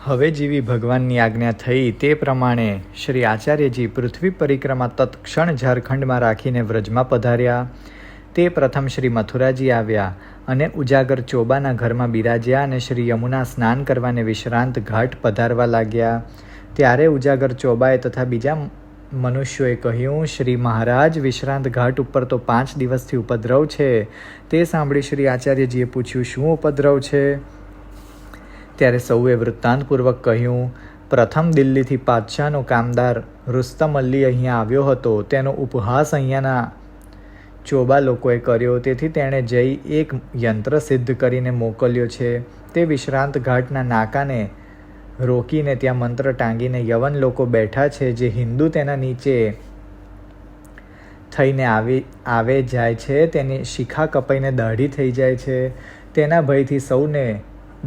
હવે જેવી ભગવાનની આજ્ઞા થઈ તે પ્રમાણે શ્રી આચાર્યજી પૃથ્વી પરિક્રમા તત્ક્ષણ ઝારખંડમાં રાખીને વ્રજમાં પધાર્યા. તે પ્રથમ શ્રી મથુરાજી આવ્યા અને ઉજાગર ચોબાના ઘરમાં બિરાજ્યા અને શ્રી યમુના સ્નાન કરવાને વિશ્રાંત ઘાટ પધારવા લાગ્યા. ત્યારે ઉજાગર ચોબાએ તથા બીજા મનુષ્યોએ કહ્યું, શ્રી મહારાજ, વિશ્રાંત ઘાટ ઉપર તો 5 દિવસથી ઉપદ્રવ છે. તે સાંભળી શ્રી આચાર્યજીએ પૂછ્યું, શું ઉપદ્રવ છે? ત્યારે સૌએ વૃત્તાંતપૂર્વક કહ્યું, પ્રથમ દિલ્હીથી પાદશાહનો કામદાર રુસ્તમ અલી અહીંયા આવ્યો હતો. તેનો ઉપહાસ અહીંયાના ચોબા લોકોએ કર્યો. તેથી તેણે જઈ એક યંત્ર સિદ્ધ કરીને મોકલ્યો છે. તે વિશ્રાંત ઘાટના નાકાને રોકીને ત્યાં મંત્ર ટાંગીને યવન લોકો બેઠા છે. જે હિન્દુ તેના નીચે થઈને આવે જાય છે તેની શિખા કપાઈને દાઢી થઈ જાય છે. તેના ભયથી સૌને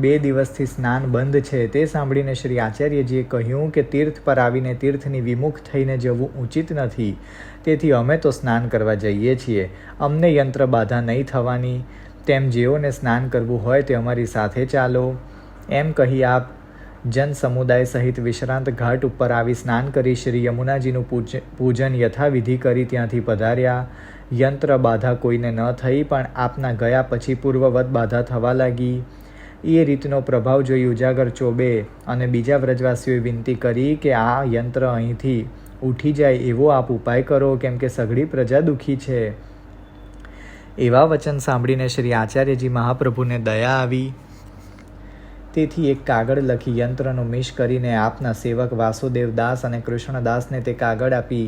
2 દિવસથી સ્નાન બંધ છે. તે સાંભળીને શ્રી આચાર્યજીએ કહ્યું કે તીર્થ પર આવીને તીર્થની વિમુખ થઈને જવું ઉચિત નથી. તેથી અમે તો સ્નાન કરવા જઈએ છીએ. અમને યંત્ર બાધા નહીં થવાની. તેમ જેઓને સ્નાન કરવું હોય તે અમારી સાથે ચાલો. એમ કહી આપ જન સમુદાય સહિત વિશ્રાંત ઘાટ ઉપર આવી સ્નાન કરી શ્રી યમુનાજીનું પૂજન યથાવિધિ કરી ત્યાંથી પધાર્યા. યંત્ર બાધા કોઈને ન થઈ, પણ આપના ગયા પછી પૂર્વવત બાધા થવા લાગી. એ રીતનો પ્રભાવ જોઈ ઉજાગર ચોબે અને બીજા વ્રજવાસીઓએ વિનંતી કરી કે આ યંત્ર અહીંથી ઉઠી જાય એવો આપ ઉપાય કરો, કેમ કે સઘળી પ્રજા દુઃખી છે. એવા વચન સાંભળીને શ્રી આચાર્યજી મહાપ્રભુને દયા આવી. તેથી એક કાગળ લખી યંત્રનો મિશ કરીને આપના સેવક વાસુદેવ દાસ અને કૃષ્ણદાસને તે કાગળ આપી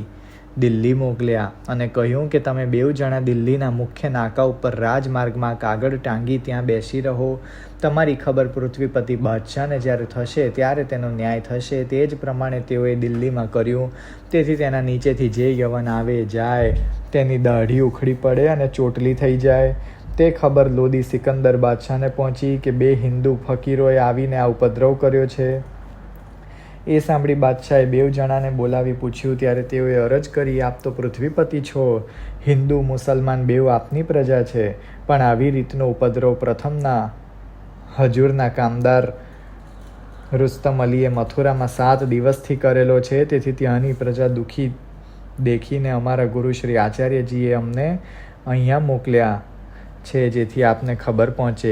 દિલ્હી મોકલ્યા અને કહ્યું કે તમે 2 જણા દિલ્હીના મુખ્ય નાકા ઉપર રાજમાર્ગમાં કાગળ ટાંગી ત્યાં બેસી રહો. તમારી ખબર પૃથ્વીપતિ બાદશાહને જ્યારે થશે ત્યારે તેનો ન્યાય થશે. તે જ પ્રમાણે તેઓએ દિલ્હીમાં કર્યું. તેથી તેના નીચેથી જે યવન આવે જાય તેની દાઢી ઉખડી પડે અને ચોટલી થઈ જાય. તે ખબર લોદી સિકંદર બાદશાહને પહોંચી કે 2 હિન્દુ ફકીરોએ આવીને આ ઉપદ્રવ કર્યો છે. એ સાંભળી બાદશાહે 2 જણાને બોલાવી પૂછ્યું. ત્યારે તેઓએ અરજ કરી, આપ તો પૃથ્વીપતિ છો, હિન્દુ મુસલમાન બેઉ આપની પ્રજા છે, પણ આવી રીતનો ઉપદ્રવ પ્રથમના હજુરના કામદાર રુસ્તમ અલીએ મથુરામાં 7 દિવસથી કરેલો છે. તેથી ત્યાંની પ્રજા દુઃખી દેખીને અમારા ગુરુ શ્રી આચાર્યજીએ અમને અહીંયા મોકલ્યા છે, જેથી આપને ખબર પહોંચે.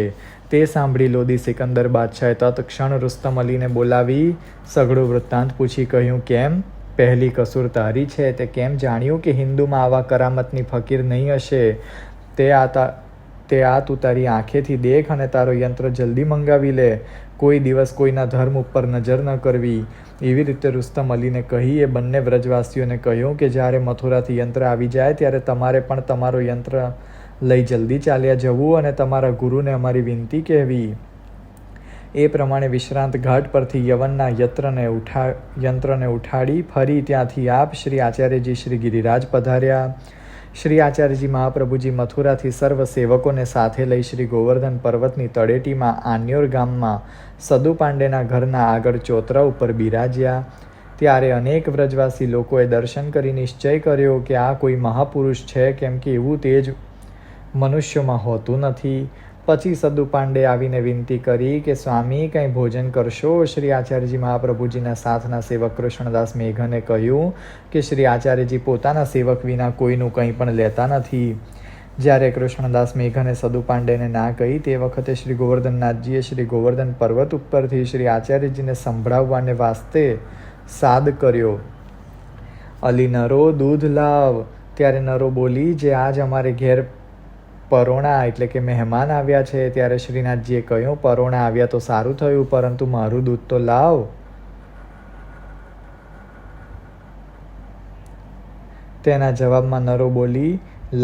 તે સાંભળી લોદી સિકંદર બાદશાહે તત્ક્ષણ રુસ્તમ અલીને બોલાવી સઘળું વૃત્તાંત પૂછી કહ્યું, કેમ? પહેલી કસૂર તારી છે. તે કેમ જાણ્યું કે હિન્દુમાં આવા કરામતની ફકીર નહીં હશે? તે આ તું તારી આંખેથી દેખ અને તારો યંત્ર જલ્દી મંગાવી લે. કોઈ દિવસ કોઈના ધર્મ ઉપર નજર ન કરવી. એવી રીતે રુસ્તમ અલીને કહી એ બંને વ્રજવાસીઓને કહ્યું કે જ્યારે મથુરાથી યંત્ર આવી જાય ત્યારે તમારે પણ તમારો યંત્ર લઈ જલ્દી ચાલ્યા જવું અને તમારા ગુરુને અમારી વિનંતી કહેવી. એ પ્રમાણે વિશ્રાંત ઘાટ પરથી યવનના યંત્રને ઉઠાડી ફરી ત્યાંથી આપ શ્રી આચાર્યજી શ્રી ગિરિરાજ પધાર્યા. શ્રી આચાર્યજી મહાપ્રભુજી મથુરાથી સર્વ સેવકોને સાથે લઈ શ્રી ગોવર્ધન પર્વતની તળેટીમાં આન્યોર ગામમાં સદુ પાંડેના ઘરના આગળ ચોતરા ઉપર બિરાજ્યા. ત્યારે અનેક વ્રજવાસી લોકોએ દર્શન કરી નિશ્ચય કર્યો કે આ કોઈ મહાપુરુષ છે, કેમ કે એવું તેજ મનુષ્યોમાં હોતું નથી. પછી સદુ પાંડે આવીને વિનંતી કરી કે સ્વામી, કંઈ ભોજન કરશો? શ્રી આચાર્યજી મહાપ્રભુજીના સાથના સેવક કૃષ્ણદાસ મેઘને કહ્યું કે શ્રી આચાર્યજી પોતાના સેવક વિના કોઈનું કંઈ પણ લેતા નથી. જ્યારે કૃષ્ણદાસ મેઘને સદુ પાંડેને ના કહી તે વખતે શ્રી ગોવર્ધનનાથજીએ શ્રી ગોવર્ધન પર્વત ઉપરથી શ્રી આચાર્યજીને સંભળાવવાને વાસ્તે સાદ કર્યો, અલી નરો દૂધ લાવ. ત્યારે નરો બોલી, જે આજ અમારે ઘેર પરોણા એટલે કે મહેમાન આવ્યા છે. ત્યારે શ્રીનાથજીએ કહ્યું, પરોણા આવ્યા તો સારું થયું, પરંતુ મારું દૂધ તો લાવ. તેના જવાબમાં નરો બોલી,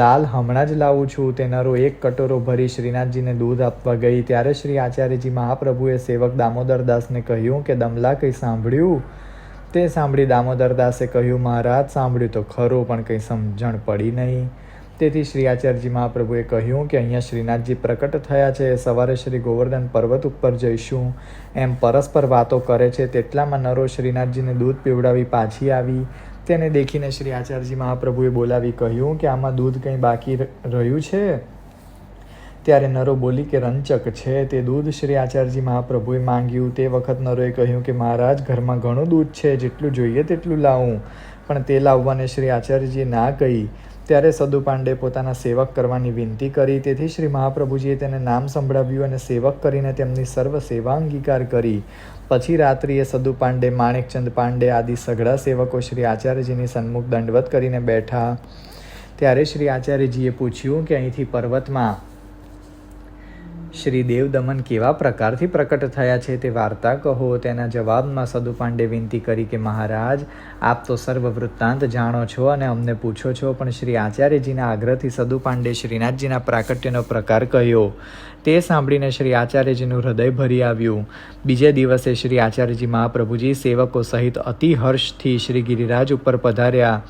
લાલ, હમણાં જ લાવું છું. તે નરો 1 કટોરો ભરી શ્રીનાથજીને દૂધ આપવા ગઈ. ત્યારે શ્રી આચાર્યજી મહાપ્રભુએ સેવક દામોદરદાસને કહ્યું કે દમલા, કંઈ સાંભળ્યું? તે સાંભળી દામોદરદાસે કહ્યું, મહારાજ, સાંભળ્યું તો ખરું, પણ કંઈ સમજણ પડી નહીં. તેથી શ્રી આચાર્યજી મહાપ્રભુએ કહ્યું કે અહીંયા શ્રીનાથજી પ્રકટ થયા છે, સવારે શ્રી ગોવર્ધન પર્વત ઉપર જઈશું. એમ પરસ્પર વાતો કરે છે. તેટલામાં નરો શ્રીનાથજીને દૂધ પીવડાવી પાછી આવી. તેને દેખીને શ્રી આચાર્યજી મહાપ્રભુએ બોલાવી કહ્યું કે આમાં દૂધ કંઈ બાકી રહ્યું છે? ત્યારે નરો બોલી કે રંચક છે. તે દૂધ શ્રી આચાર્યજી મહાપ્રભુએ માંગ્યું. તે વખત નરોએ કહ્યું કે મહારાજ, ઘરમાં ઘણું દૂધ છે, જેટલું જોઈએ તેટલું લાવું. પણ તે લાવવાને શ્રી આચાર્યજીએ ના કહી. ત્યારે સદુ પાંડે પોતાના સેવક કરવાની વિનંતી કરી. તેથી શ્રી મહાપ્રભુજીએ તેને નામ સંભળાવ્યું અને સેવક કરીને તેમની સર્વ સેવા અંગીકાર કરી. પછી રાત્રિએ સદુ પાંડે, માણેકચંદ પાંડે આદિ સઘળા સેવકો શ્રી આચાર્યજીની સન્મુખ દંડવત કરીને બેઠા. ત્યારે શ્રી આચાર્યજીએ પૂછ્યું કે અહીંથી પર્વતમાં શ્રી દેવદમન કેવા પ્રકારથી પ્રકટ થયા છે તે વાર્તા કહો. તેના જવાબમાં સદુ પાંડે વિનંતી કરી કે મહારાજ, આપ તો સર્વ વૃત્તાંત જાણો છો અને અમને પૂછો છો. પણ શ્રી આચાર્યજીના આગ્રહથી સદુ પાંડે શ્રીનાથજીના પ્રાકટ્યનો પ્રકાર કહ્યો. તે સાંભળીને શ્રી આચાર્યજીનું હૃદય ભરી આવ્યું. બીજે દિવસે શ્રી આચાર્યજી મહાપ્રભુજી સેવકો સહિત અતિ હર્ષથી શ્રી ગિરિરાજ ઉપર પધાર્યા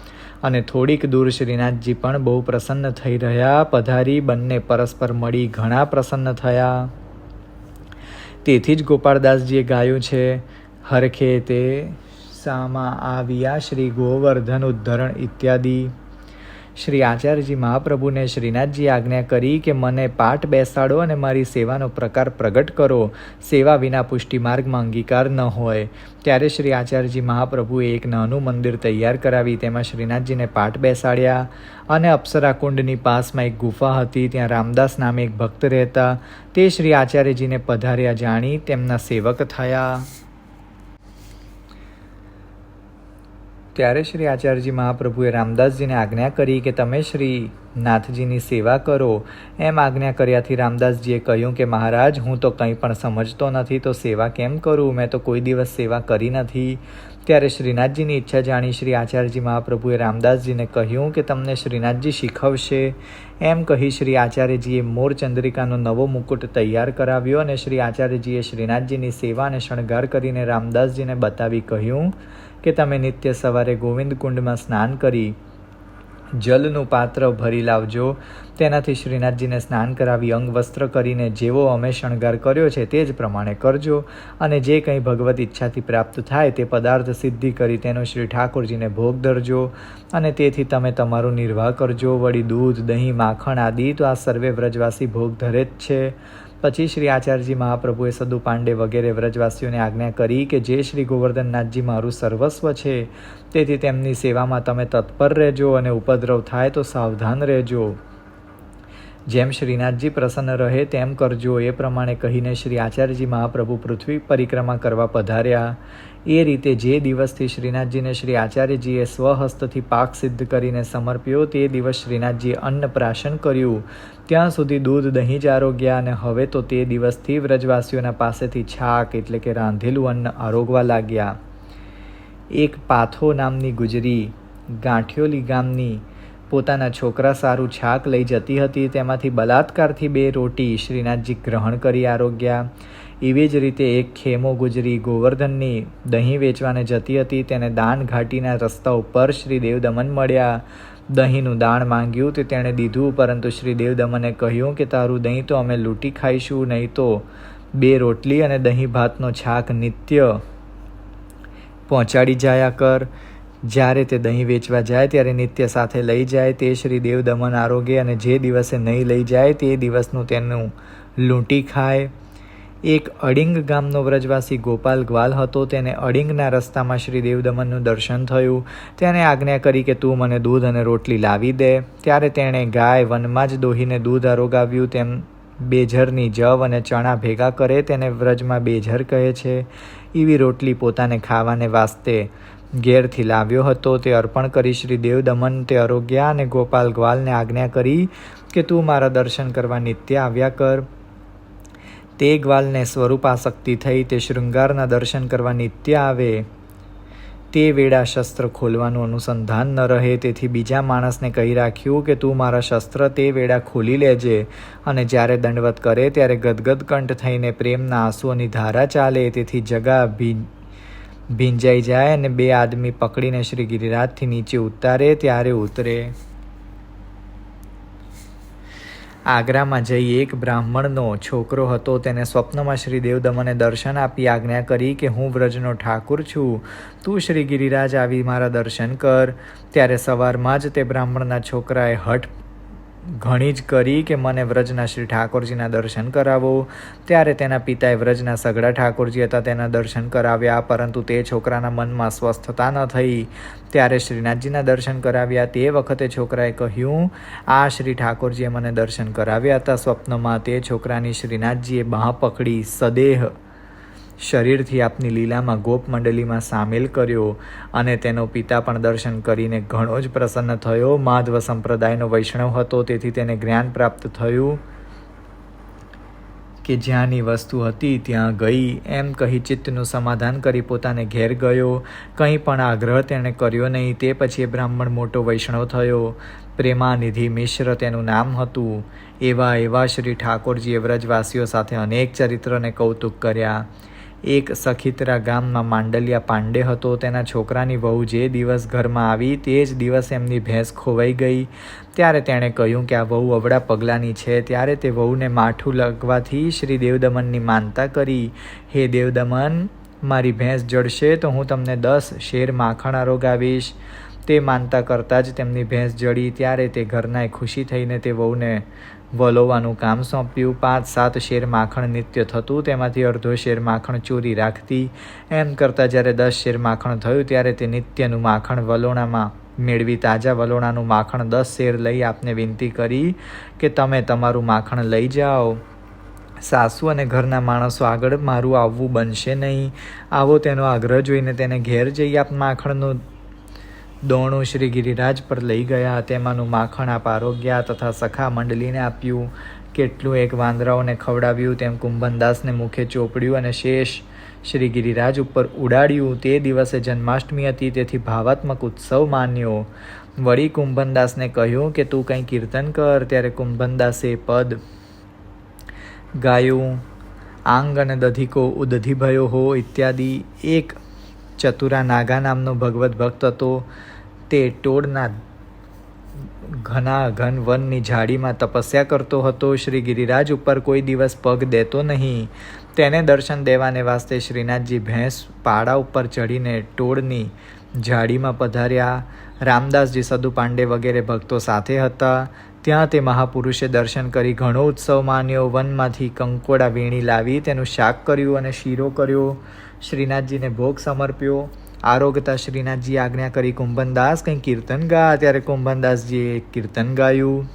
અને થોડીક દૂર શ્રીનાથજી પણ બહુ પ્રસન્ન થઈ રહ્યા. પધારી બંને પરસ્પર મળી ઘણા પ્રસન્ન થયા. તેથી જ ગોપાળદાસજીએ ગાયું છે, હરખે તે સામા આવ્યા શ્રી ગોવર્ધન ઉદ્ધરણ ઇત્યાદિ. શ્રી આચાર્યજી મહાપ્રભુને શ્રીનાથજીએ આજ્ઞા કરી કે મને પાઠ બેસાડો અને મારી સેવાનો પ્રકાર પ્રગટ કરો. સેવા વિના પુષ્ટિ માર્ગમાં અંગીકાર ન હોય. ત્યારે શ્રી આચાર્યજી મહાપ્રભુએ એક નાનું મંદિર તૈયાર કરાવી. તેમાં શ્રીનાથજીને પાઠ બેસાડ્યા અને અપ્સરા કુંડની પાસમાં એક ગુફા હતી. ત્યાં રામદાસ નામે એક ભક્ત રહેતા. તે શ્રી આચાર્યજીને પધાર્યા જાણી તેમના સેવક થયા. ત્યારે શ્રી આચાર્યજી મહાપ્રભુએ રામદાસજીને આજ્ઞા કરી કે તમે શ્રી નાથજીની સેવા કરો. એમ આજ્ઞા કર્યાથી રામદાસજીએ કહ્યું કે મહારાજ, હું તો કંઈ પણ સમજતો નથી, તો સેવા કેમ કરું? મેં તો કોઈ દિવસ સેવા કરી નથી. ત્યારે શ્રીનાથજીની ઈચ્છા જાણી શ્રી આચાર્યજી મહાપ્રભુએ રામદાસજીને કહ્યું કે તમને શ્રીનાથજી શીખવશે. એમ કહી શ્રી આચાર્યજીએ મોરચંદ્રિકાનો નવો મુકુટ તૈયાર કરાવ્યો અને શ્રી આચાર્યજીએ શ્રીનાથજીની સેવા અને શણગાર કરીને રામદાસજીને બતાવી કહ્યું કે તમે નિત્ય સવારે ગોવિંદ કુંડમાં સ્નાન કરી જલનું પાત્ર ભરી લાવજો. તેનાથી શ્રીનાથજીને સ્નાન કરાવી અંગ વસ્ત્ર કરીને જેવો અમે શણગાર કર્યો છે તે જ પ્રમાણે કરજો. અને જે કંઈ ભગવત ઈચ્છાથી પ્રાપ્ત થાય તે પદાર્થ સિદ્ધિ કરી તેનો શ્રી ઠાકોરજીને ભોગ ધરજો અને તેથી તમે તમારો નિર્વાહ કરજો. વળી દૂધ, દહીં, માખણ આદિ તો આ સર્વે વ્રજવાસી ભોગ ધરે જ છે. પછી શ્રી આચાર્યજી મહાપ્રભુએ સદુ પાંડે વગેરે વ્રજવાસીઓને આજ્ઞા કરી કે જે શ્રી ગોવર્ધનનાથજી મારું સર્વસ્વ છે, તેથી તેમની સેવામાં તમે તત્પર રહેજો અને ઉપદ્રવ થાય તો સાવધાન રહેજો. જેમ શ્રીનાથજી પ્રસન્ન રહે તેમ કરજો. એ પ્રમાણે કહીને શ્રી આચાર્યજી મહાપ્રભુ પૃથ્વી પરિક્રમા કરવા પધાર્યા. એ રીતે જે દિવસથી શ્રીનાથજીને શ્રી આચાર્યજીએ સ્વહસ્તથી પાક સિદ્ધ કરીને સમર્પ્યો તે દિવસ શ્રીનાથજીએ અન્ન પ્રાશન કર્યું. ત્યાં સુધી દૂધ, દહીં જ આરોગ્યા અને હવે તો તે દિવસથી વ્રજવાસીઓના પાસેથી છાક એટલે કે રાંધેલું અન્ન આરોગવા લાગ્યા. એક પાથો નામની ગુજરી ગાંઠિયોલી ગામની પોતાના છોકરા સારું છાક લઈ જતી હતી. તેમાંથી બલાત્કારથી 2 રોટી શ્રીનાથજી ગ્રહણ કરી આરોગ્યા. એવી જ રીતે એક ખેમો ગુજરી ગોવર્ધનની દહીં વેચવાને જતી હતી. તેને દાન ઘાટીના રસ્તા ઉપર શ્રી દેવદમન મળ્યા. દહીંનું દાણ માંગ્યું તે તેણે દીધું, પરંતુ શ્રી દેવદમને કહ્યું કે તારું દહીં તો અમે લૂંટી ખાઈશું, નહીં તો 2 રોટલી અને દહીં ભાતનો છાક નિત્ય પહોંચાડી જાયા કર. જ્યારે તે દહીં વેચવા જાય ત્યારે નિત્ય સાથે લઈ જાય. તે શ્રી દેવદમન આરોગે અને જે દિવસે નહીં લઈ જાય તે દિવસનું તેનું લૂંટી ખાય. એક અડિંગ ગામનો વ્રજવાસી ગોપાલ ગ્વાલ હતો. તેને અડિંગના રસ્તામાં શ્રી દેવદમનનું દર્શન થયું. તેને આજ્ઞા કરી કે તું મને દૂધ અને રોટલી લાવી દે. ત્યારે તેણે ગાય વનમાં જ દોહીને દૂધ આરોગાવ્યું. તેમ બેઝરની જવ અને ચણા ભેગા કરે તેને વ્રજમાં બેઝર કહે છે. એવી રોટલી પોતાને ખાવાને વાસ્તે ઘેરથી લાવ્યો હતો. તે અર્પણ કરી શ્રી દેવદમન તે આરોગ્યા અને ગોપાલ ગ્વાલને આજ્ઞા કરી કે તું મારા દર્શન કરવા નિત્ય આવ્યા કર. તે ગ્વાલને સ્વરૂપાસક્તિ થઈ. તે શૃંગારના દર્શન કરવા નિત્ય આવે. તે વેળા શસ્ત્ર ખોલવાનું અનુસંધાન ન રહે, તેથી બીજા માણસને કહી રાખ્યું કે તું મારા શસ્ત્ર તે વેળા ખોલી લેજે. અને જ્યારે દંડવત કરે ત્યારે ગદગદ કંઠ થઈને પ્રેમના આંસુઓની ધારા ચાલે. તેથી જગા ભીંજાઈ જાય અને 2 આદમી પકડીને શ્રી ગિરિરાજથી નીચે ઉતારે. ત્યારે ઉતરે. આગ્રામાં જઈ એક બ્રાહ્મણનો છોકરો હતો. તેને સ્વપ્નમાં શ્રી દેવદમને દર્શન આપી આજ્ઞા કરી કે હું વ્રજનો ઠાકુર છું, તું શ્રી ગિરિરાજ આવી મારા દર્શન કર. ત્યારે સવારમાં જ તે બ્રાહ્મણના છોકરાએ હઠ ઘણી જ કરી કે મને વ્રજના શ્રી ઠાકોરજીના દર્શન કરાવો. ત્યારે તેના પિતાએ વ્રજના સઘળા ઠાકોરજી હતા તેના દર્શન કરાવ્યા, પરંતુ તે છોકરાના મનમાં સ્વસ્થતા ન થઈ. ત્યારે શ્રીનાથજીના દર્શન કરાવ્યા. તે વખતે છોકરાએ કહ્યું, આ શ્રી ઠાકોરજીએ મને દર્શન કરાવ્યા હતા. સ્વપ્નમાં તે છોકરાની શ્રીનાથજીએ બાહ પકડી સદેહ શરીરથી આપની લીલામાં ગોપ મંડળીમાં સામેલ કર્યો, અને તેનો પિતા પણ દર્શન કરીને ઘણો જ પ્રસન્ન થયો. માધવ સંપ્રદાયનો વૈષ્ણવ હતો, તેથી તેને જ્ઞાન પ્રાપ્ત થયું કે જ્યાંની વસ્તુ હતી ત્યાં ગઈ. એમ કહી ચિત્તનું સમાધાન કરી પોતાને ઘેર ગયો. કંઈ પણ આગ્રહ તેણે કર્યો નહીં. તે પછી એ બ્રાહ્મણ મોટો વૈષ્ણવ થયો. પ્રેમાનિધિ મિશ્ર તેનું નામ હતું. એવા શ્રી ઠાકોરજીએ વ્રજવાસીઓ સાથે અનેક ચરિત્રને કૌતુક કર્યા. એક સખીતરા ગામમાં માંડલિયા પાંડે હતો. તેના છોકરાની વહુ જે દિવસ ઘરમાં આવી તે જ દિવસે એમની ભેંસ ખોવાઈ ગઈ. ત્યારે તેણે કહ્યું કે આ વહુ અવળા પગલાંની છે. ત્યારે તે વહુને માઠું લગવાથી શ્રી દેવદમનની માનતા કરી. હે દેવદમન, મારી ભેંસ જડશે તો હું તમને 10 શેર માખણ આરોગાવીશ. તે માનતા કરતાં જ તેમની ભેંસ જડી. ત્યારે તે ઘરનાએ ખુશી થઈને તે વહુને વલોવાનું કામ સોંપ્યું. 5-7 શેર માખણ નિત્ય થતું, તેમાંથી અડધો શેર માખણ ચોરી રાખતી. એમ કરતાં જ્યારે 10 શેર માખણ થયું ત્યારે તે નિત્યનું માખણ વલોણામાં મેળવી તાજા વલોણાનું માખણ 10 શેર લઈ આપને વિનંતી કરી કે તમે તમારું માખણ લઈ જાઓ. સાસુ અને ઘરના માણસો આગળ મારું આવવું બનશે નહીં. આવો તેનો આગ્રહ જોઈને તેને ઘેર જઈ આપ માખણનું દોણું શ્રી ગિરિરાજ પર લઈ ગયા. તેમાંનું માખણ આપ આરોગ્યા તથા સખા મંડળીને આપ્યું. કેટલું એક વાંદરાઓને ખવડાવ્યું, તેમ કુંભનદાસને મુખે ચોપડ્યું અને શેષ શ્રી ગિરિરાજ ઉપર ઉડાડ્યું. તે દિવસે જન્માષ્ટમી હતી, તેથી ભાવાત્મક ઉત્સવ માન્યો. વળી કુંભનદાસને કહ્યું કે તું કંઈ કીર્તન કર. ત્યારે કુંભનદાસે પદ ગાયું. આંગ અને દધિકો ઉદધિ ભયો હો ઇત્યાદિ. એક ચતુરા નાગા નામનો ભગવત ભક્ત હતો. તે ટોળના ઘન વનની ઝાડીમાં તપસ્યા કરતો હતો. શ્રી ગિરિરાજ ઉપર કોઈ દિવસ પગ દેતો નહીં. તેને દર્શન દેવાને વાસ્તે શ્રીનાથજી ભેંસ પાડા ઉપર ચડીને ટોળની ઝાડીમાં પધાર્યા. રામદાસજી, સદુ પાંડે વગેરે ભક્તો સાથે હતા. ત્યાં તે મહાપુરુષે દર્શન કરી ઘણો ઉત્સવ માન્યો. વનમાંથી કંકોડા વીણી લાવી તેનું શાક કર્યું અને શીરો કર્યો. શ્રીનાથજીને ભોગ સમર્પ્યો. આરોગતા શ્રીનાથજીએ આજ્ઞા કરી, કુંભનદાસ કંઈ કીર્તન ગા. ત્યારે કુંભનદાસજીએ કીર્તન ગાયું.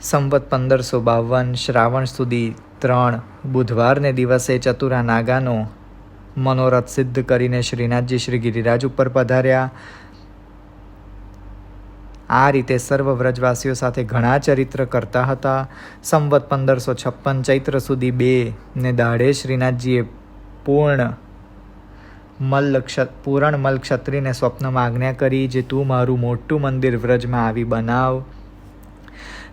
સંવત 1552 શ્રાવણ સુધી 3 બુધવારને દિવસે ચતુરા નાગાનો મનોરથ સિદ્ધ કરીને શ્રીનાથજી શ્રી ગિરિરાજ ઉપર પધાર્યા. આ રીતે સર્વ વ્રજવાસીઓ સાથે ઘણા ચરિત્ર કરતા હતા. સંવત 1556 ચૈત્ર સુધી 2 ને દાઢે શ્રીનાથજીએ પૂર્ણ મલ ક્ષત્રિને સ્વપ્નમાં આજ્ઞા કરી, જે તું મારું મોટું મંદિર વ્રજમાં આવી બનાવ.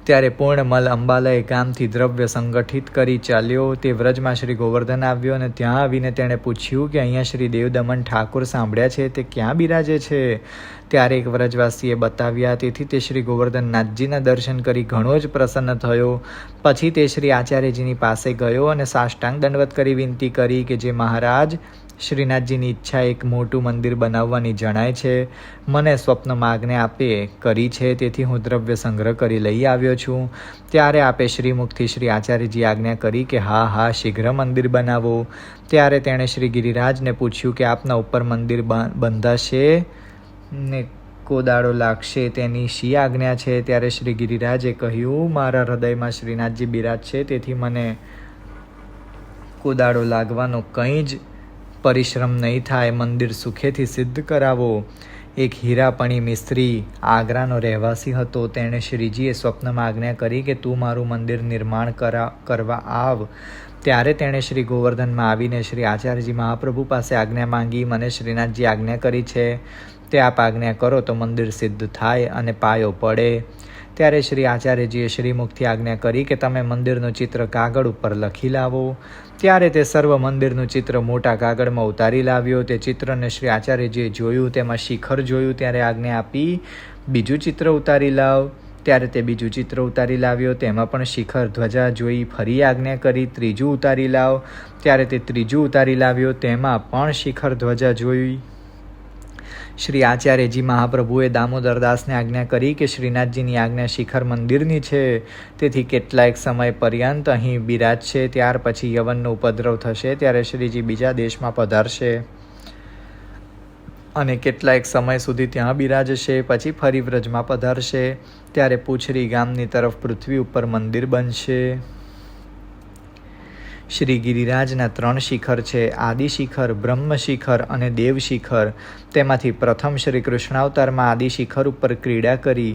ત્યારે પૂર્ણમલ અંબાલય ગામથી દ્રવ્ય સંગઠિત કરી ચાલ્યો. તે વ્રજમાં શ્રી ગોવર્ધન આવ્યો અને ત્યાં આવીને તેણે પૂછ્યું કે અહીંયા શ્રી દેવદમન ઠાકોર સાંભળ્યા છે તે ક્યાં બિરાજે છે. ત્યારે એક વ્રજવાસીએ બતાવ્યા. તેથી તે શ્રી ગોવર્ધનનાથજીના દર્શન કરી ઘણો જ પ્રસન્ન થયો. પછી તે શ્રી આચાર્યજીની પાસે ગયો અને સાષ્ટાંગ દંડવત કરી વિનંતી કરી કે જે મહારાજ, શ્રીનાથજીની ઈચ્છા એક મોટું મંદિર બનાવવાની જણાય છે. મને સ્વપ્નમાં આજ્ઞા આપે કરી છે, તેથી હું દ્રવ્ય સંગ્રહ કરી લઈ આવ્યો છું. ત્યારે આપે શ્રીમુખથી શ્રી આચાર્યજી આજ્ઞા કરી કે હા શીઘ્ર મંદિર બનાવો. ત્યારે તેણે શ્રી ગિરિરાજને પૂછ્યું કે આપના ઉપર મંદિર બંધાશે ને કોદાળો લાગશે, તેની શી આજ્ઞા છે. ત્યારે શ્રી ગિરિરાજે કહ્યું, મારા હૃદયમાં શ્રીનાથજી બિરાજ છે, તેથી મને કોદાળો લાગવાનો કંઈ જ પરિશ્રમ નહીં થાય. મંદિર સુખેથી સિદ્ધ કરાવો. એક હીરાપણી મિસ્ત્રી આગ્રાનો રહેવાસી હતો. તેણે શ્રીજીએ સ્વપ્નમાં આજ્ઞા કરી કે તું મારું મંદિર નિર્માણ કરવા આવ. ત્યારે તેણે શ્રી ગોવર્ધનમાં આવીને શ્રી આચાર્યજી મહાપ્રભુ પાસે આજ્ઞા માંગી. મને શ્રીનાથજી આજ્ઞા કરી છે, તે આપ આજ્ઞા કરો તો મંદિર સિદ્ધ થાય અને પાયો પડે. ત્યારે શ્રી આચાર્યજીએ શ્રીમુખથી આજ્ઞા કરી કે તમે મંદિરનું ચિત્ર કાગળ ઉપર લખી લાવો. ત્યારે તે સર્વ મંદિરનું ચિત્ર મોટા કાગળમાં ઉતારી લાવ્યો. તે ચિત્રને શ્રી આચાર્યજીએ જોયું, તેમાં શિખર જોયું. ત્યારે આજ્ઞા આપી, બીજું ચિત્ર ઉતારી લાવ. ત્યારે તે બીજું ચિત્ર ઉતારી લાવ્યો. તેમાં પણ શિખર ધ્વજા જોઈ. ફરી આજ્ઞા કરી, ત્રીજું ઉતારી લાવ. ત્યારે તે ત્રીજું ઉતારી લાવ્યો. તેમાં પણ શિખર ધ્વજા જોઈ. શ્રી આચાર્યજી મહાપ્રભુએ દામોદરદાસને આજ્ઞા કરી કે શ્રીનાથજીની આજ્ઞા શિખર મંદિરની છે, તેથી કેટલાક સમય પર્યંત અહીં બિરાજશે. ત્યાર પછી યવનનો ઉપદ્રવ થશે ત્યારે શ્રીજી બીજા દેશમાં પધારશે અને કેટલાક સમય સુધી ત્યાં બિરાજશે. પછી ફરી વ્રજમાં પધારશે. ત્યારે પૂછરી ગામની તરફ પૃથ્વી ઉપર મંદિર બનશે. શ્રી ગિરિરાજના 3 શિખર છે, આદિ શિખર, બ્રહ્મ શિખર અને દેવ શિખર. તેમાંથી પ્રથમ શ્રી કૃષ્ણાવતારમાં આદિ શિખર ઉપર ક્રીડા કરી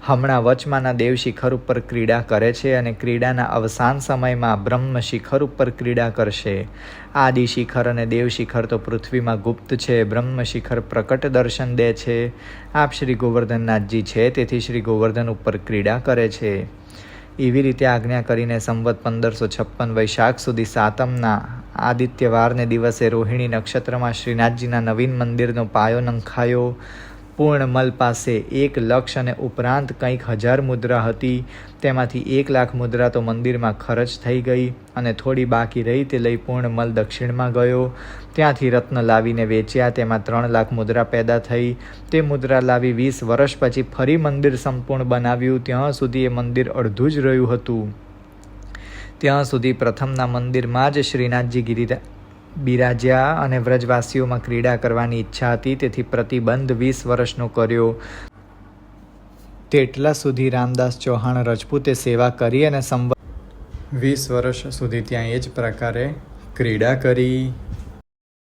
હમણાં વચમાંના દેવ શિખર ઉપર ક્રીડા કરે છે અને ક્રીડાના અવસાન સમયમાં બ્રહ્મ શિખર ઉપર ક્રીડા કરશે. આદિ શિખર અને દેવ શિખર તો પૃથ્વીમાં ગુપ્ત છે, બ્રહ્મ શિખર પ્રકટ દર્શન દે છે. આપ શ્રી ગોવર્ધનનાથજી છે, તેથી શ્રી ગોવર્ધન ઉપર ક્રીડા કરે છે. એવી રીતે આજ્ઞા કરીને સંવત 1556 વૈશાખ સુધી સાતમના આદિત્યવારને દિવસે રોહિણી નક્ષત્રમાં શ્રીનાથજીના નવીન મંદિરનો પાયો નંખાયો. પૂર્ણમલ પાસે 1 લક્ષ અને ઉપરાંત કંઈક 1000 મુદ્રા હતી. તેમાંથી 1 લાખ મુદ્રા તો મંદિરમાં ખર્ચ થઈ ગઈ અને થોડી બાકી રહી તે લઈ પૂર્ણમલ દક્ષિણમાં ગયો. ત્યાંથી રત્ન લાવીને વેચ્યા. તેમાં 3 લાખ મુદ્રા પેદા થઈ. તે મુદ્રા લાવી 20 વર્ષ પછી ફરી મંદિર સંપૂર્ણ બનાવ્યું. ત્યાં સુધી એ મંદિર અડધું જ રહ્યું હતું. ત્યાં સુધી પ્રથમના મંદિરમાં જ શ્રીનાથજી બિરાજ્યા અને વ્રજવાસીઓમાં ક્રીડા કરવાની ઈચ્છા હતી, તેથી પ્રતિબંધ 20 વર્ષનો કર્યો. તેટલા સુધી રામદાસ ચૌહાણ રજપૂતે સેવા કરી અને 20 વર્ષ સુધી ત્યાં એ જ પ્રકારે ક્રીડા કરી.